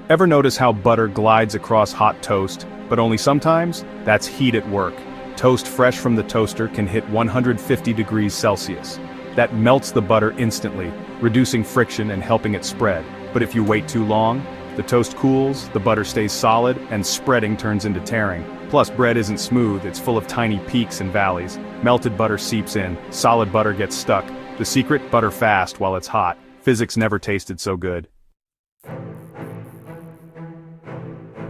Ever notice how butter glides across hot toast, but only sometimes? That's heat at work. Toast fresh from the toaster can hit 150 degrees Celsius. That melts the butter instantly, reducing friction and helping it spread. But if you wait too long, the toast cools, the butter stays solid, and spreading turns into tearing. Plus, bread isn't smooth, it's full of tiny peaks and valleys. Melted butter seeps in, solid butter gets stuck. The secret? Butter fast while it's hot. Physics never tasted so good.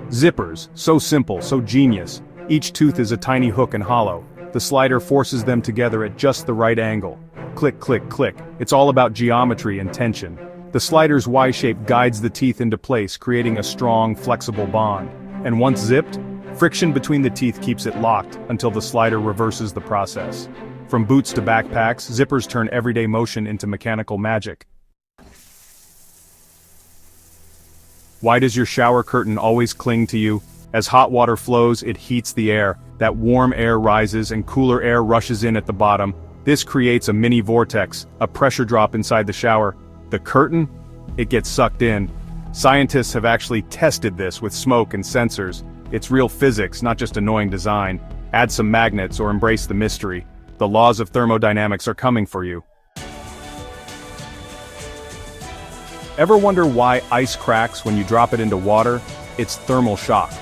Zippers, so simple, so genius. Each tooth is a tiny hook and hollow. The slider forces them together at just the right angle. Click, click, click. It's all about geometry and tension. The slider's Y shape guides the teeth into place, creating a strong, flexible bond. And once zipped, friction between the teeth keeps it locked until the slider reverses the process. From boots to backpacks, zippers turn everyday motion into mechanical magic. Why does your shower curtain always cling to you? As hot water flows, it heats the air. That warm air rises and cooler air rushes in at the bottom. This creates a mini vortex, a pressure drop inside the shower. The curtain? It gets sucked in. Scientists have actually tested this with smoke and sensors. It's real physics, not just annoying design. Add some magnets or embrace the mystery. The laws of thermodynamics are coming for you. Ever wonder why ice cracks when you drop it into water? It's thermal shock.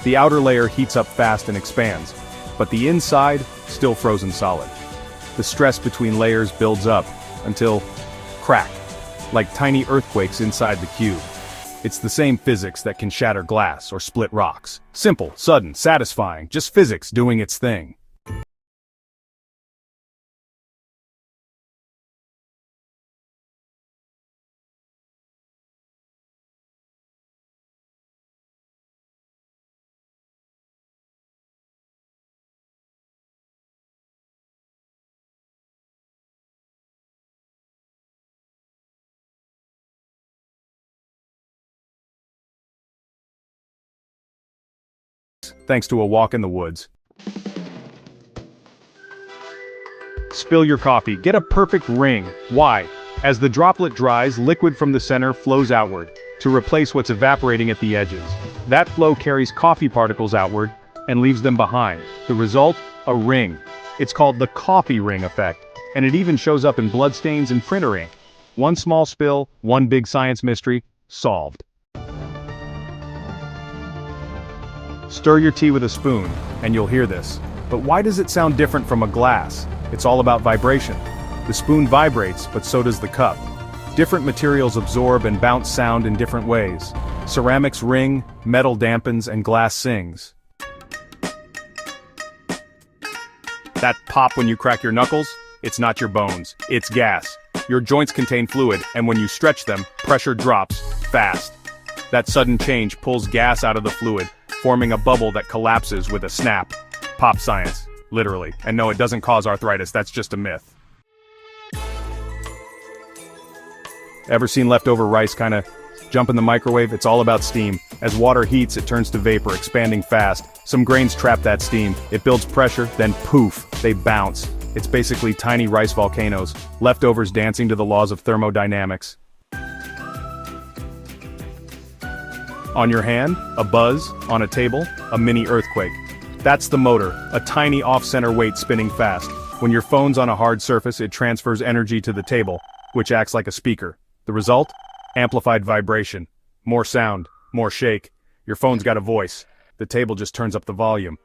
The outer layer heats up fast and expands, but the inside, still frozen solid. The stress between layers builds up, until crack, like tiny earthquakes inside the cube. It's the same physics that can shatter glass or split rocks. Simple, sudden, satisfying, just physics doing its thing. Thanks to a walk in the woods. Spill your coffee, get a perfect ring. Why? As the droplet dries, liquid from the center flows outward, to replace what's evaporating at the edges. That flow carries coffee particles outward, and leaves them behind. The result? A ring. It's called the coffee ring effect, and it even shows up in bloodstains and printer ink. One small spill, one big science mystery, solved. Stir your tea with a spoon, and you'll hear this. But why does it sound different from a glass? It's all about vibration. The spoon vibrates, but so does the cup. Different materials absorb and bounce sound in different ways. Ceramics ring, metal dampens, and glass sings. That pop when you crack your knuckles? It's not your bones, it's gas. Your joints contain fluid, and when you stretch them, pressure drops, fast. That sudden change pulls gas out of the fluid, forming a bubble that collapses with a snap. Pop science, literally. And no, it doesn't cause arthritis, that's just a myth. Ever seen leftover rice kinda jump in the microwave? It's all about steam. As water heats, it turns to vapor, expanding fast. Some grains trap that steam. It builds pressure, then poof, they bounce. It's basically tiny rice volcanoes, leftovers dancing to the laws of thermodynamics. On your hand, a buzz. On a table, a mini earthquake. That's the motor, a tiny off-center weight spinning fast. When your phone's on a hard surface, it transfers energy to the table, which acts like a speaker. The result? Amplified vibration. More sound, more shake. Your phone's got a voice. The table just turns up the volume.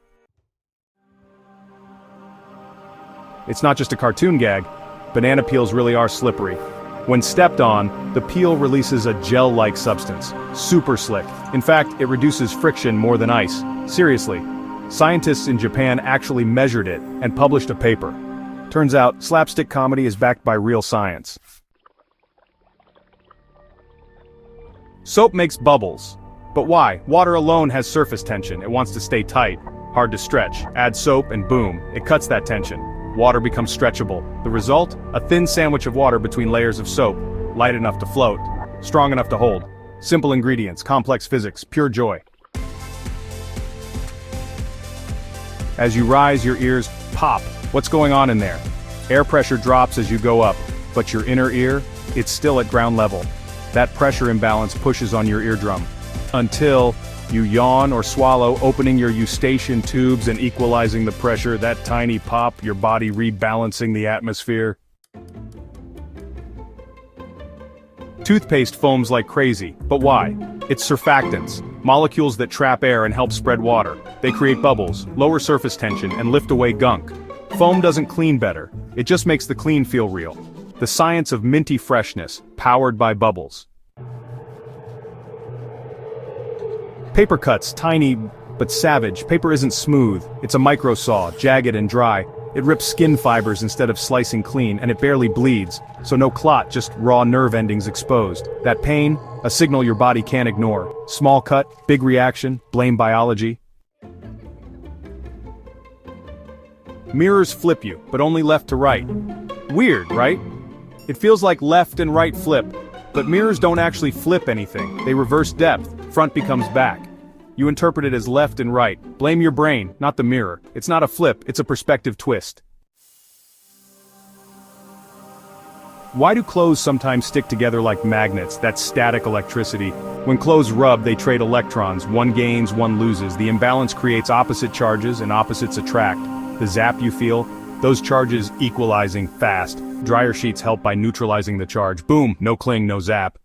It's not just a cartoon gag. Banana peels really are slippery. When stepped on, the peel releases a gel-like substance. Super slick. In fact, it reduces friction more than ice. Seriously. Scientists in Japan actually measured it and published a paper. Turns out, slapstick comedy is backed by real science. Soap makes bubbles. But why? Water alone has surface tension. It wants to stay tight, hard to stretch. Add soap and boom, it cuts that tension. Water becomes stretchable. The result? A thin sandwich of water between layers of soap. Light enough to float. Strong enough to hold. Simple ingredients, complex physics, pure joy. As you rise, your ears pop. What's going on in there? Air pressure drops as you go up, but your inner ear, it's still at ground level. That pressure imbalance pushes on your eardrum. Until you yawn or swallow, opening your eustachian tubes and equalizing the pressure, that tiny pop, your body rebalancing the atmosphere. Toothpaste foams like crazy, but why? It's surfactants, molecules that trap air and help spread water. They create bubbles, lower surface tension, and lift away gunk. Foam doesn't clean better, it just makes the clean feel real. The science of minty freshness, powered by bubbles. Paper cuts, tiny but savage. Paper isn't smooth, it's a micro saw, jagged and dry. It rips skin fibers instead of slicing clean, and it barely bleeds, so no clot, just raw nerve endings exposed. That pain, a signal your body can't ignore. Small cut, big reaction, blame biology. Mirrors flip you, but only left to right. Weird, right? It feels like left and right flip, but mirrors don't actually flip anything, they reverse depth, front becomes back. You interpret it as left and right. Blame your brain, not the mirror. It's not a flip, it's a perspective twist. Why do clothes sometimes stick together like magnets, that static electricity? When clothes rub, they trade electrons, one gains, one loses. The imbalance creates opposite charges and opposites attract. The zap you feel, those charges equalizing fast. Dryer sheets help by neutralizing the charge. Boom, no cling, no zap.